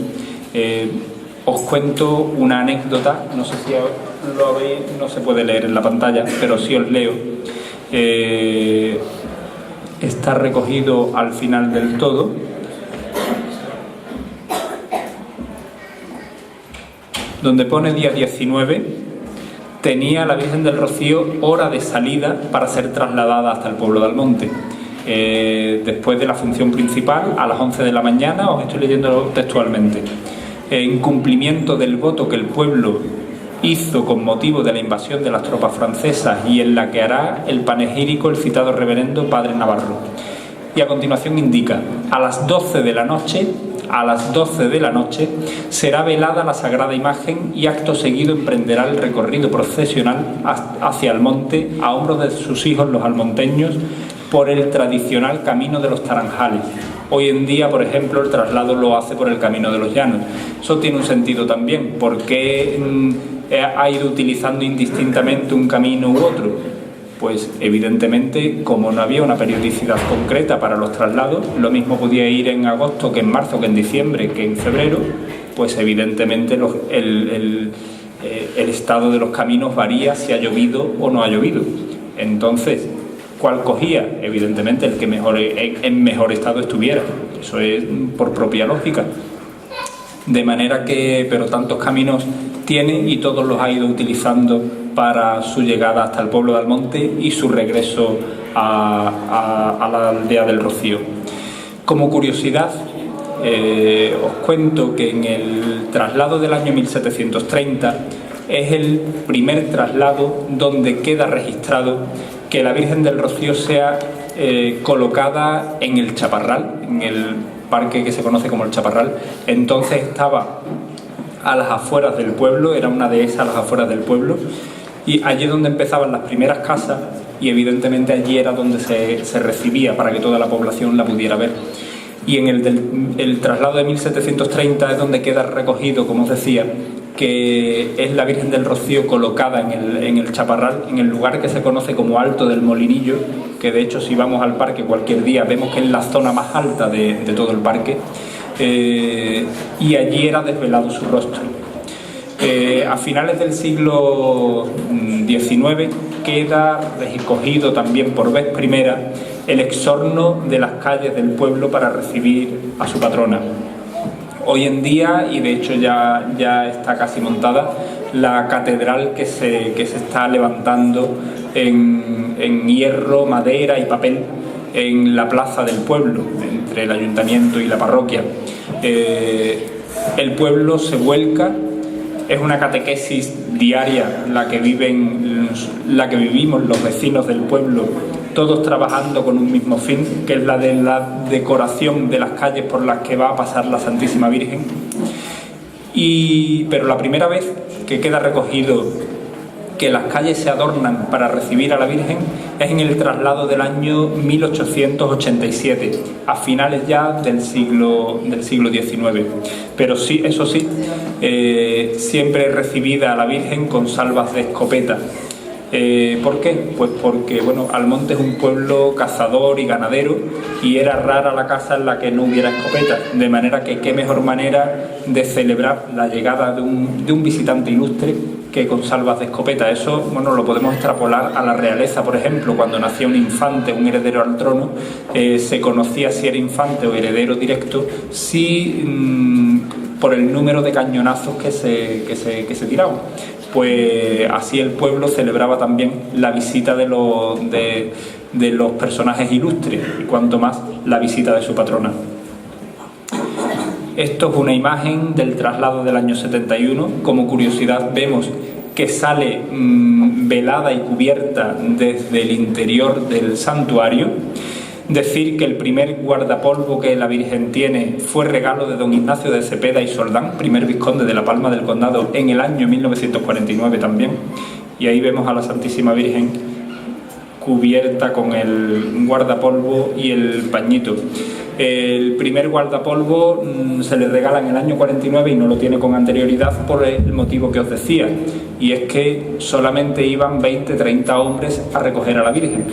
os cuento una anécdota, no sé si lo veis, no se puede leer en la pantalla, pero sí os leo. Está recogido al final del todo. Donde pone día 19, tenía la Virgen del Rocío hora de salida para ser trasladada hasta el pueblo de Almonte. Después de la función principal, a las 11 de la mañana, os estoy leyendo textualmente. En cumplimiento del voto que el pueblo hizo con motivo de la invasión de las tropas francesas y en la que hará el panegírico el citado reverendo Padre Navarro. Y a continuación indica, a las 12 de la noche será velada la sagrada imagen y acto seguido emprenderá el recorrido procesional hacia Almonte a hombros de sus hijos los almonteños por el tradicional camino de los Taranjales. Hoy en día, por ejemplo, el traslado lo hace por el camino de los Llanos. Eso tiene un sentido también. ¿Por qué ha ido utilizando indistintamente un camino u otro? Pues evidentemente, como no había una periodicidad concreta para los traslados, lo mismo podía ir en agosto que en marzo, que en diciembre, que en febrero, pues evidentemente el estado de los caminos varía si ha llovido o no ha llovido. Entonces, ¿cuál cogía? Evidentemente el que en mejor estado estuviera. Eso es por propia lógica. De manera que, pero tantos caminos tiene y todos los ha ido utilizando para su llegada hasta el pueblo de Almonte y su regreso a la aldea del Rocío. Como curiosidad, os cuento que en el traslado del año 1730 es el primer traslado donde queda registrado que la Virgen del Rocío sea colocada en el Chaparral, en el parque que se conoce como el Chaparral. Entonces estaba a las afueras del pueblo, era una dehesa a las afueras del pueblo, y allí es donde empezaban las primeras casas y evidentemente allí era donde se recibía para que toda la población la pudiera ver. Y en el traslado de 1730 es donde queda recogido, como os decía, que es la Virgen del Rocío colocada en el Chaparral, en el lugar que se conoce como Alto del Molinillo, que de hecho si vamos al parque cualquier día vemos que es la zona más alta de todo el parque, y allí era desvelado su rostro. A finales del siglo XIX queda recogido también por vez primera el exorno de las calles del pueblo para recibir a su patrona. Hoy en día, y de hecho ya está casi montada, la catedral que se está levantando en hierro, madera y papel en la plaza del pueblo, entre el ayuntamiento y la parroquia. El pueblo se vuelca, es una catequesis diaria la que vivimos los vecinos del pueblo, todos trabajando con un mismo fin, que es la de la decoración de las calles por las que va a pasar la Santísima Virgen. Pero la primera vez que queda recogido que las calles se adornan para recibir a la Virgen es en el traslado del año 1887, a finales ya del siglo XIX. Pero sí, eso sí, siempre recibida a la Virgen con salvas de escopeta. ¿Por qué? Pues porque Almonte es un pueblo cazador y ganadero y era rara la casa en la que no hubiera escopetas, de manera que qué mejor manera de celebrar la llegada de un visitante ilustre que con salvas de escopeta. Eso lo podemos extrapolar a la realeza, por ejemplo, cuando nacía un infante, un heredero al trono, se conocía si era infante o heredero directo por el número de cañonazos que se tiraban. Pues así el pueblo celebraba también la visita de los personajes ilustres y cuanto más la visita de su patrona. Esto es una imagen del traslado del año 71. Como curiosidad vemos que sale velada y cubierta desde el interior del santuario. Decir que el primer guardapolvo que la Virgen tiene fue regalo de don Ignacio de Cepeda y Soldán, primer vizconde de la Palma del Condado, en el año 1949 también. Y ahí vemos a la Santísima Virgen cubierta con el guardapolvo y el pañito. El primer guardapolvo se le regala en el año 49 y no lo tiene con anterioridad por el motivo que os decía, y es que solamente iban 20-30 hombres a recoger a la Virgen.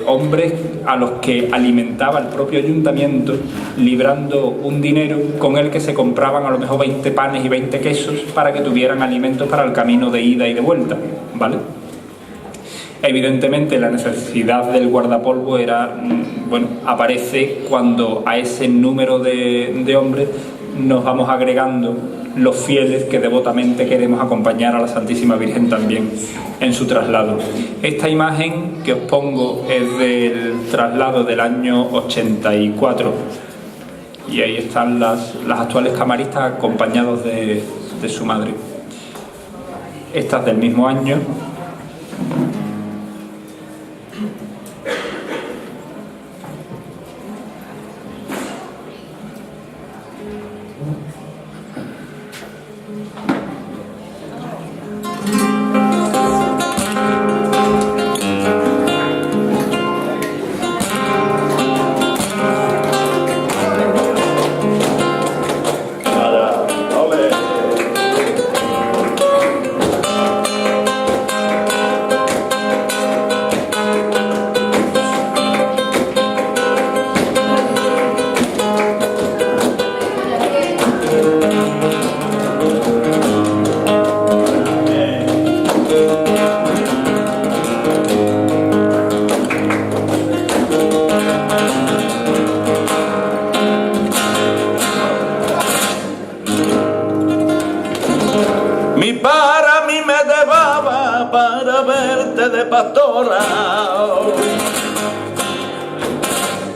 Hombres a los que alimentaba el propio ayuntamiento, librando un dinero con el que se compraban a lo mejor 20 panes y 20 quesos para que tuvieran alimentos para el camino de ida y de vuelta, ¿vale? Evidentemente la necesidad del guardapolvo aparece cuando a ese número de hombres nos vamos agregando los fieles que devotamente queremos acompañar a la Santísima Virgen también en su traslado. Esta imagen que os pongo es del traslado del año 84 y ahí están las actuales camaristas acompañados de su madre. Esta es del mismo año.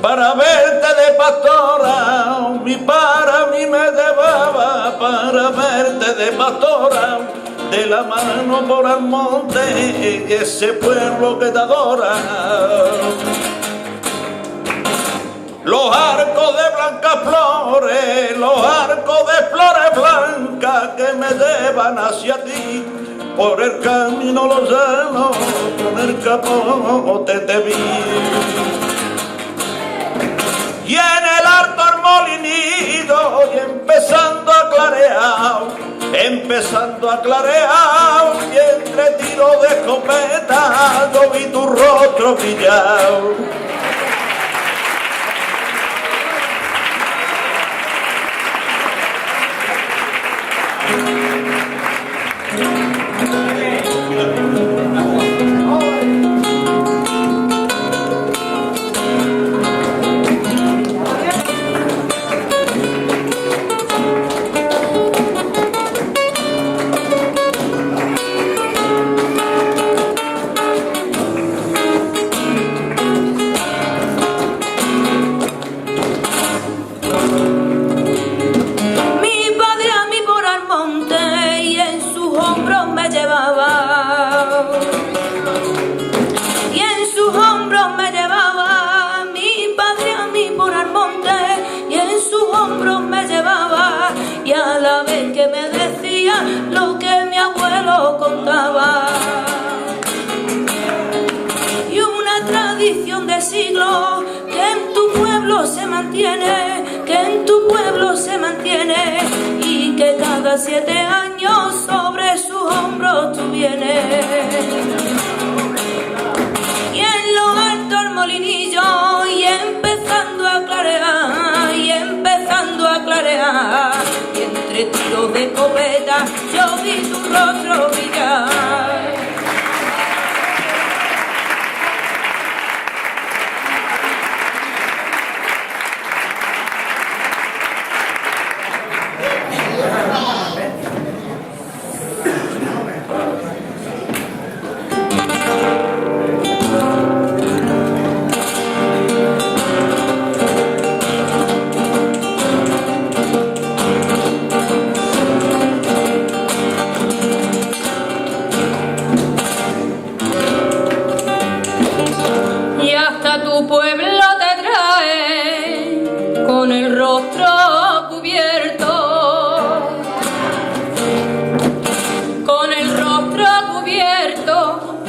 Para verte de pastora, mi para mí me llevaba para verte de pastora, de la mano por el monte, ese pueblo que te adora. Los arcos de blancas flores, los arcos de flores blancas que me llevan hacia ti, por el camino los llanos, con el capote te vi. Y en el alto armolinillo, y empezando a clarear, y entre tiros de escopeta, yo vi tu rostro brillar. Lo que mi abuelo contaba, y una tradición de siglos que en tu pueblo se mantiene, y que cada 7 años sobre sus hombros tú vienes. Y en lo alto el molinillo, y empezando a clarear, y entre tiros de escopeta yo vi tu rostro brillar.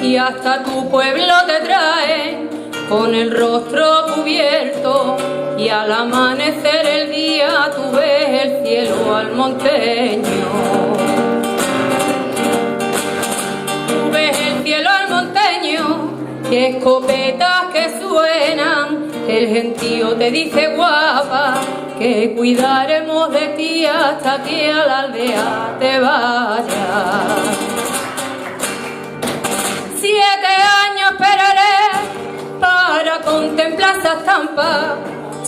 y hasta tu pueblo te traen con el rostro cubierto, y al amanecer el día tú ves el cielo almonteño. Tú ves el cielo almonteño y escopetas que suenan, el gentío te dice guapa que cuidaremos de ti hasta que a la aldea te vayas. 7 años esperaré para contemplar esa estampa,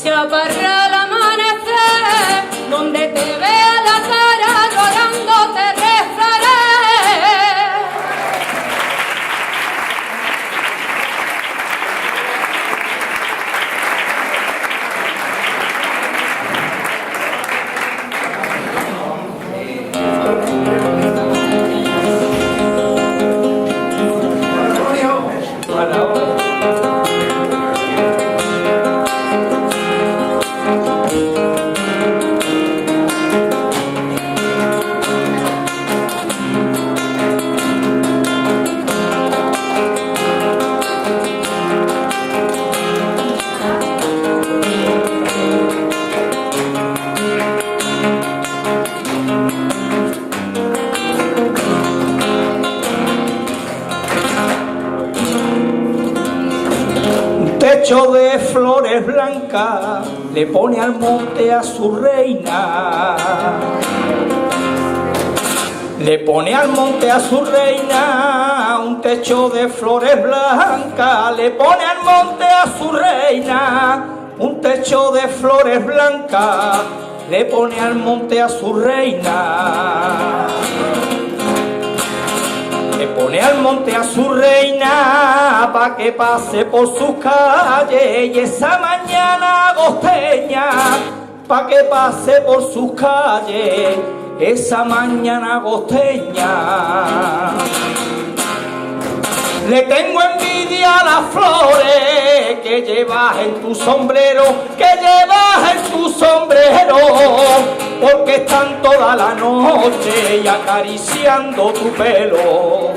chaparra al amanecer, donde te vea la cara llorando te rezaré. Techo de flores blancas le pone al monte a su reina. Le pone al monte a su reina un techo de flores blancas. Le pone al monte a su reina un techo de flores blancas. Le pone al monte a su reina. Le pone al monte a su reina pa' que pase por sus calles, y esa mañana agosteña pa' que pase por sus calles, esa mañana agosteña. Le tengo envidia a las flores que llevas en tu sombrero, que llevas en tu sombrero, porque están toda la noche y acariciando tu pelo.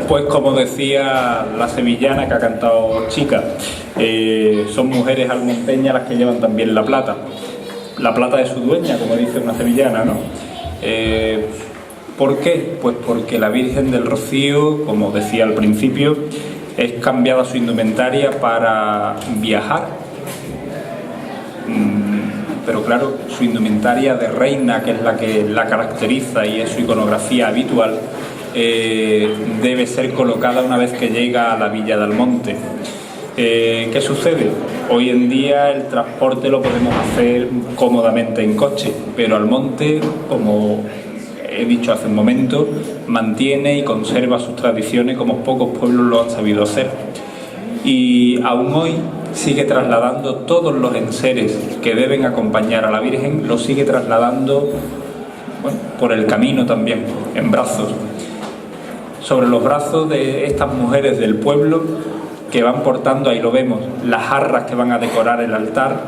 Pues como decía la sevillana que ha cantado Chica, son mujeres almonteñas las que llevan también la plata de su dueña, como dice una sevillana, ¿no? ¿Por qué? Pues porque la Virgen del Rocío, como decía al principio, es cambiada su indumentaria para viajar. Pero claro, su indumentaria de reina, que es la que la caracteriza y es su iconografía habitual, debe ser colocada una vez que llega a la Villa de Almonte. ¿Qué sucede? Hoy en día el transporte lo podemos hacer cómodamente en coche, pero Almonte, como he dicho hace un momento, mantiene y conserva sus tradiciones como pocos pueblos lo han sabido hacer. Y aún hoy sigue trasladando todos los enseres que deben acompañar a la Virgen, los sigue trasladando, bueno, por el camino también, en brazos. Sobre los brazos de estas mujeres del pueblo que van portando, ahí lo vemos, las jarras que van a decorar el altar,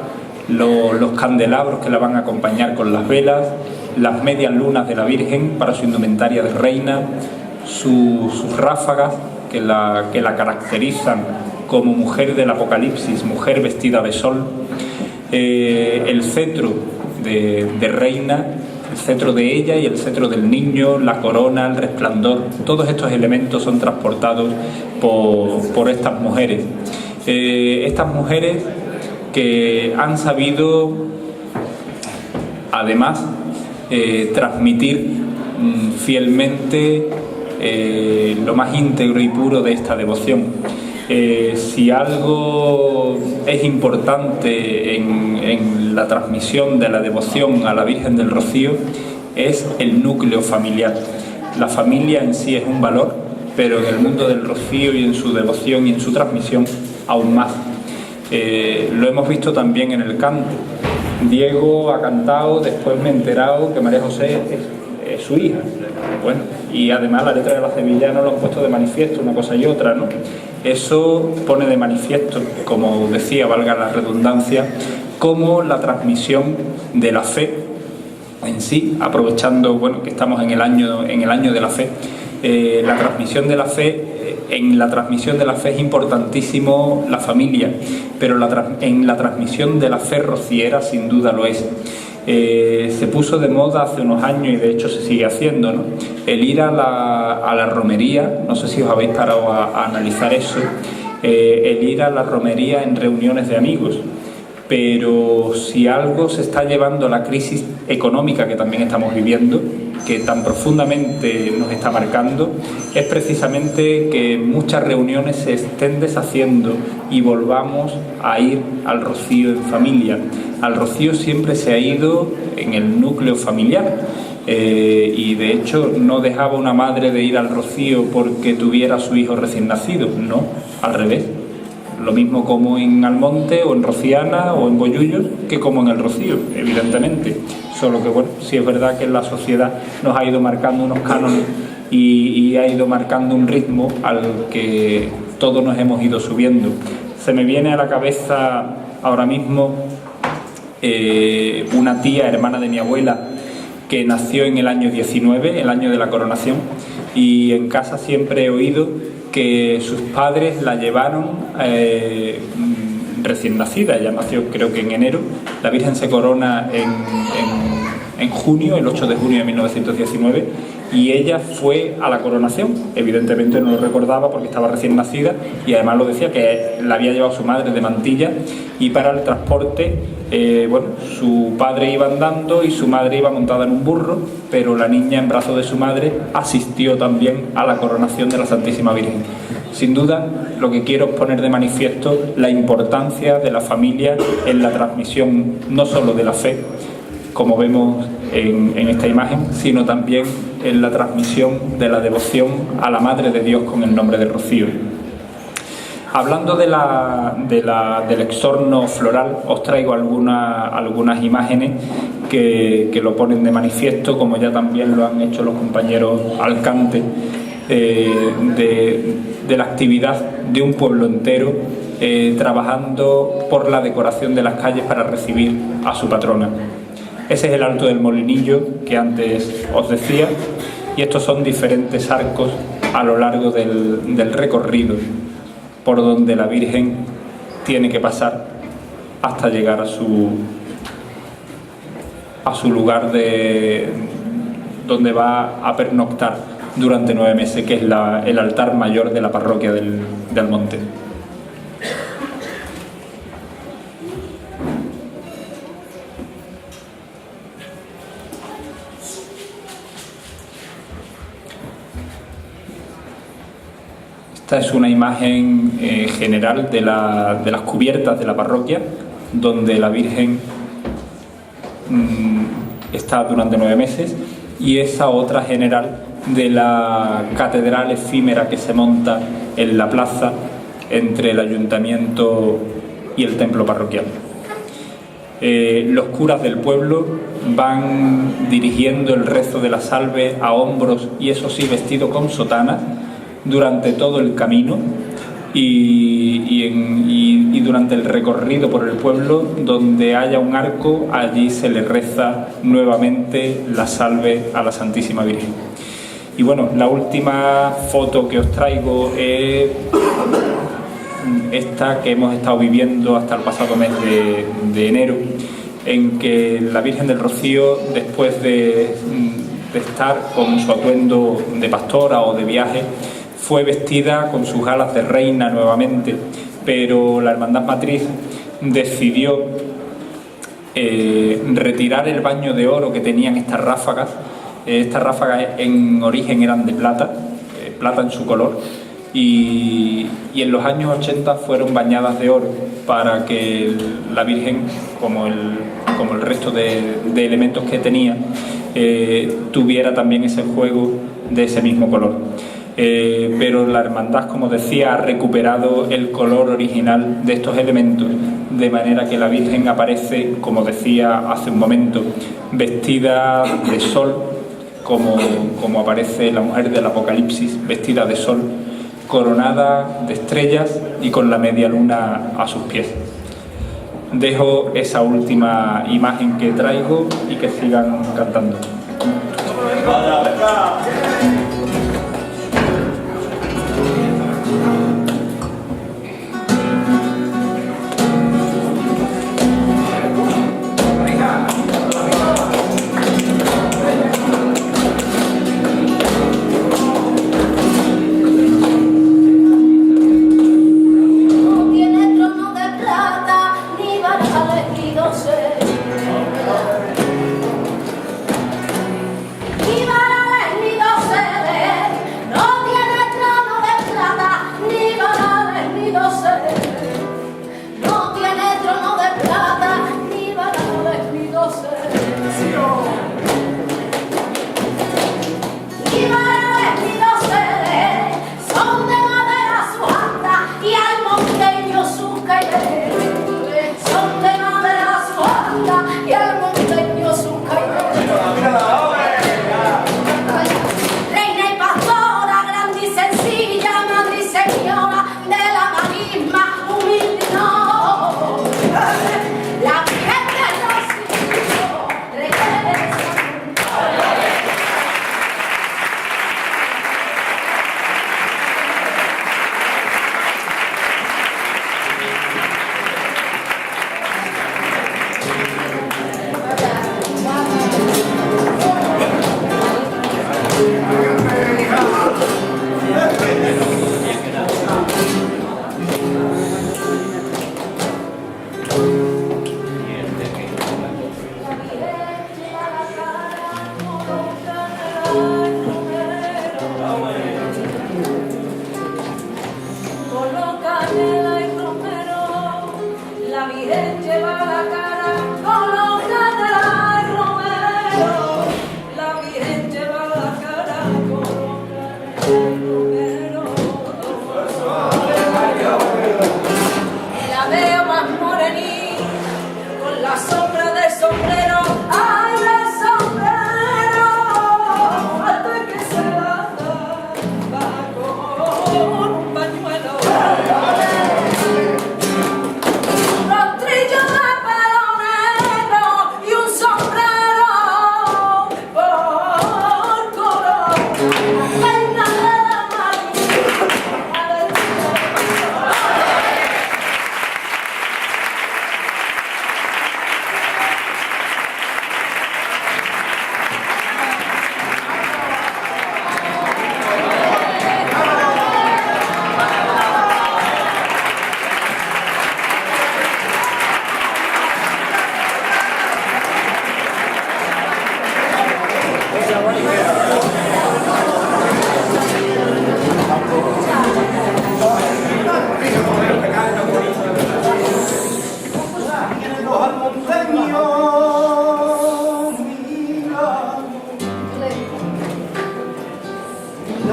los candelabros que la van a acompañar con las velas, las medias lunas de la Virgen para su indumentaria de reina, sus ráfagas que la caracterizan como mujer del Apocalipsis, mujer vestida de sol, el cetro de reina, el cetro de ella y el cetro del niño, la corona, el resplandor, todos estos elementos son transportados por estas mujeres. Estas mujeres que han sabido, además, transmitir fielmente lo más íntegro y puro de esta devoción. Si algo es importante en la transmisión de la devoción a la Virgen del Rocío es el núcleo familiar. La familia en sí es un valor, pero en el mundo del Rocío y en su devoción y en su transmisión aún más. Lo hemos visto también en el canto. Diego ha cantado, después me he enterado que María José es su hija. Bueno, y además la letra de la sevillana lo han puesto de manifiesto, una cosa y otra, ¿no? Eso pone de manifiesto, como decía, valga la redundancia, cómo la transmisión de la fe en sí, aprovechando, bueno, que estamos en el año de la fe, la transmisión de la fe, en la transmisión de la fe es importantísimo la familia, pero en la transmisión de la fe rociera sin duda lo es. Se puso de moda hace unos años y de hecho se sigue haciendo, ¿no? El ir a la romería, no sé si os habéis parado a analizar eso, el ir a la romería en reuniones de amigos, pero si algo se está llevando la crisis económica que también estamos viviendo, que tan profundamente nos está marcando, es precisamente que muchas reuniones se estén deshaciendo y volvamos a ir al rocío en familia. Al rocío siempre se ha ido en el núcleo familiar y de hecho no dejaba una madre de ir al rocío porque tuviera a su hijo recién nacido, no, al revés. Lo mismo como en Almonte o en Rociana o en Bollullos que como en el Rocío, evidentemente. Solo que, bueno, sí es verdad que la sociedad nos ha ido marcando unos cánones y ha ido marcando un ritmo al que todos nos hemos ido subiendo. Se me viene a la cabeza ahora mismo una tía, hermana de mi abuela, que nació en el año 19, el año de la coronación, y en casa siempre he oído que sus padres la llevaron recién nacida. Ella nació creo que en enero, la Virgen se corona en junio, el 8 de junio de 1919, y ella fue a la coronación. Evidentemente no lo recordaba porque estaba recién nacida y además lo decía que la había llevado su madre de mantilla, y para el transporte, bueno, su padre iba andando y su madre iba montada en un burro, pero la niña en brazos de su madre asistió también a la coronación de la Santísima Virgen. Sin duda, lo que quiero es poner de manifiesto la importancia de la familia en la transmisión no solo de la fe, como vemos en esta imagen, sino también en la transmisión de la devoción a la Madre de Dios con el nombre de Rocío. Hablando del exorno floral, os traigo algunas imágenes que lo ponen de manifiesto, como ya también lo han hecho los compañeros Alcante, de la actividad de un pueblo entero trabajando por la decoración de las calles para recibir a su patrona. Ese es el Alto del Molinillo que antes os decía, y estos son diferentes arcos a lo largo del recorrido por donde la Virgen tiene que pasar hasta llegar a su lugar donde va a pernoctar durante 9 meses, que es el altar mayor de la parroquia de Almonte. Esta es una imagen general de las cubiertas de la parroquia, donde la Virgen está durante 9 meses, y esa otra general de la catedral efímera que se monta en la plaza entre el ayuntamiento y el templo parroquial. Los curas del pueblo van dirigiendo el rezo de la salve a hombros, y eso sí, vestido con sotana, durante todo el camino y durante el recorrido por el pueblo. Donde haya un arco, allí se le reza nuevamente la salve a la Santísima Virgen. Y bueno, la última foto que os traigo es esta que hemos estado viviendo hasta el pasado mes de enero, en que la Virgen del Rocío, después de estar con su atuendo de pastora o de viaje, fue vestida con sus alas de reina nuevamente, pero la Hermandad Matriz decidió retirar el baño de oro que tenían estas ráfagas. Estas ráfagas en origen eran de plata, plata en su color, y en los años 80 fueron bañadas de oro para que la Virgen, como el resto de elementos que tenía, tuviera también ese juego de ese mismo color. Pero la hermandad, como decía, ha recuperado el color original de estos elementos, de manera que la Virgen aparece, como decía hace un momento, vestida de sol, como aparece la mujer del Apocalipsis, vestida de sol, coronada de estrellas y con la media luna a sus pies. Dejo esa última imagen que traigo y que sigan cantando.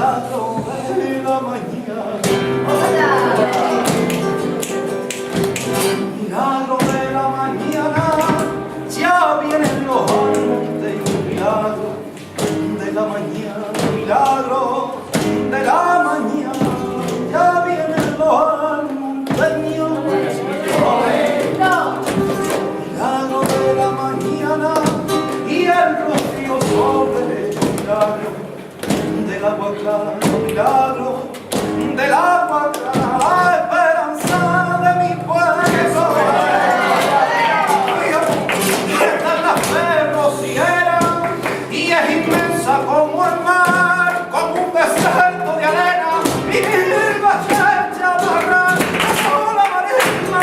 milagro de la mañana. Milagro de la mañana, ya vienen los almontes. Milagro de la mañana, milagro de la mañana, ya vienen los almonteños. Milagro de la mañana y el rocío sobre. Milagro del agua clara, milagro del agua clara, la esperanza de mi pueblo. Esta es la fe rociera y es inmensa como el mar, como un desierto de arena y mil veces chavarra, sola marisma.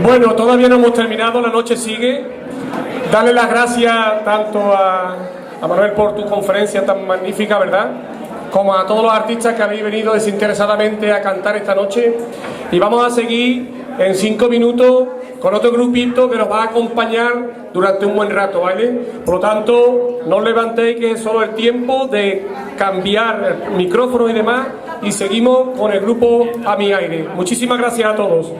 Bueno, todavía no hemos terminado, la noche sigue. Darle las gracias tanto a Manuel por tu conferencia tan magnífica, ¿verdad?, como a todos los artistas que habéis venido desinteresadamente a cantar esta noche. Y vamos a seguir en 5 minutos con otro grupito que nos va a acompañar durante un buen rato, ¿vale? Por lo tanto, no os levantéis, que es solo el tiempo de cambiar el micrófono y demás, y seguimos con el grupo A Mi Aire. Muchísimas gracias a todos.